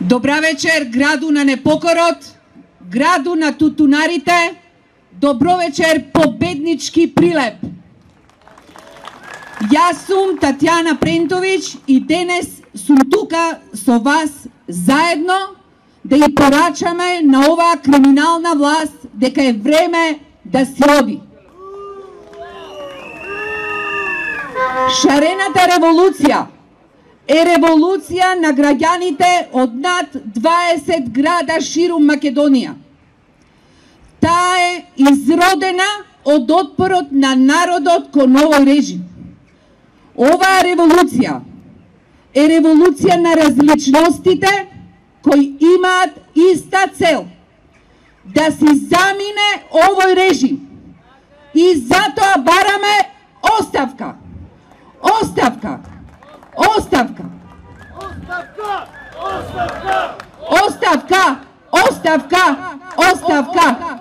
Добра вечер, граду на непокорот, граду на тутунарите, добро вечер, победнички Прилеп. Јас сум Татјана Прентович и денес сум тука со вас заедно да ја порачаме на оваа криминална власт дека е време да се оди. Шарената револуција е револуција на граѓаните од над 20 града ширум Македонија. Таа е изродена од отпорот на народот кон овој режим. Оваа револуција е револуција на различностите кои имаат иста цел – да си замине овој режим. И затоа бараме оставка. Оставка. Оставка. Оставка. Оставка. Оставка. Оставка. Оставка.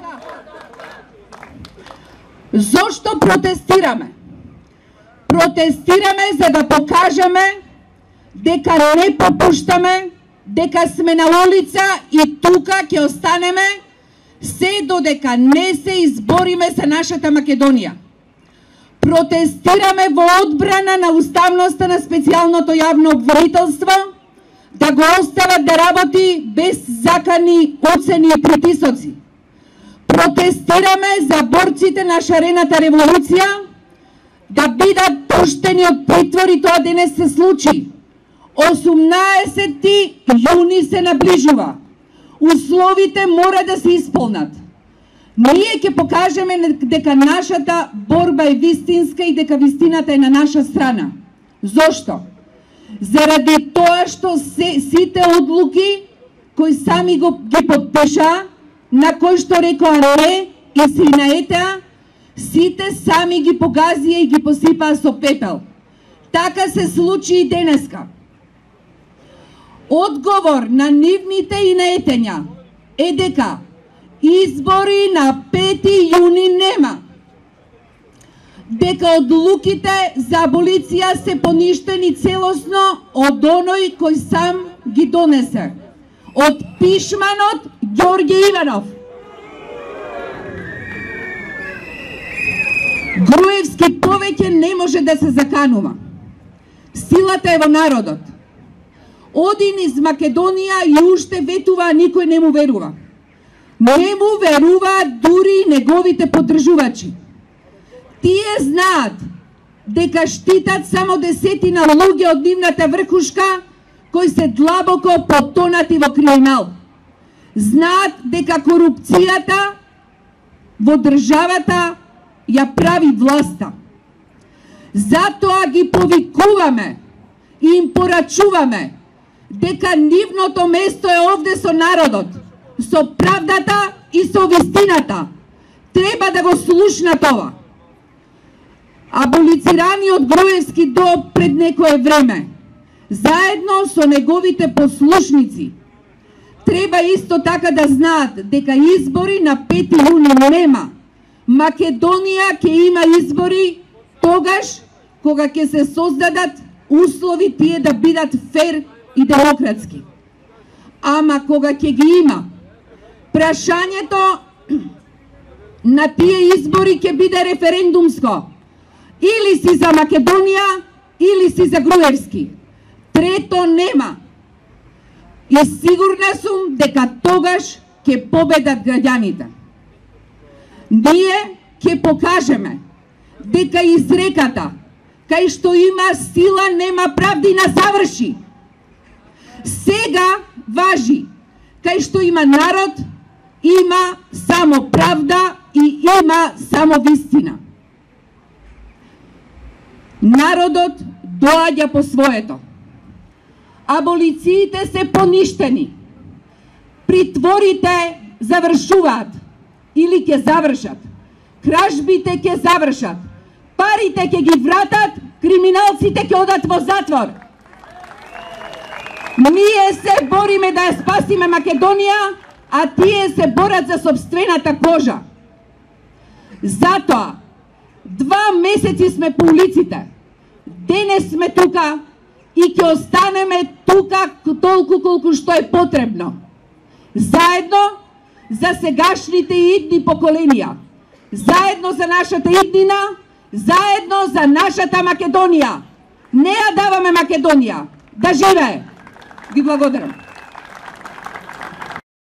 Зошто протестираме? Протестираме за да покажеме дека не попуштаме, дека сме на улица и тука ќе останеме се додека не се избориме за нашата Македонија. Протестираме во одбрана на уставноста на специјалното јавно обвинителство да го остават да работи без закани оцени и притисоци. Протестираме за борците на шарената револуција да бидат пуштени од притвор и тоа денес се случи. 18 јуни се наближува. Условите мора да се исполнат. Ние ќе покажеме дека нашата борба е вистинска и дека вистината е на наша страна. Зошто? Заради тоа што сите одлуки кои сами ги подпиша, на кои што рекоа не и се наетеа, сите сами ги погазија и ги посипаа со пепел. Така се случи и денеска. Одговор на нивните и наетења е дека избори на 5 јуни нема. Дека одлуките за аболиција се поништени целосно од оној кој сам ги донесе. Од пишманот Ѓорѓе Иванов. Груевски повеќе не може да се заканува. Силата е во народот. Один из Македонија и уште ветува, а никој не му верува. Не му веруваат дури и неговите поддржувачи. Тие знаат дека штитат само десетина луѓе од нивната врхушка кои се длабоко потонати во криминал. Знаат дека корупцијата во државата ја прави власта. Затоа ги повикуваме и им порачуваме дека нивното место е овде со народот, со правдата и со вистината. Треба да го слушнат ова. Аболицираниот Груевски до пред некое време, заедно со неговите послушници, треба исто така да знаат дека избори на 5 јуни нема. Македонија ќе има избори тогаш кога ќе се создадат услови тие да бидат фер и демократски. Ама кога ќе ги има, прашањето на тие избори ќе биде референдумско. Или си за Македонија, или си за Груевски. Трето нема. И сигурна сум дека тогаш ќе победат граѓаните. Ние ќе покажеме дека изреката кај што има сила нема правдина заврши. Сега важи, кај што има народ, има само правда и има само вистина. Народот доаѓа по своето. Аболициите се поништени. Притворите завршуваат или ќе завршат. Кражбите ќе завршат. Парите ќе ги вратат, криминалците ќе одат во затвор. Ние се бориме да ја спасиме Македонија, а тие се борат за собствената кожа. Затоа, 2 месеци сме по улиците. Денес сме тука и ќе останеме тука толку колку што е потребно. Заедно за сегашните и идни поколенија, заедно за нашата иднина, заедно за нашата Македонија. Не ја даваме Македонија. Да живее! Ви благодарам.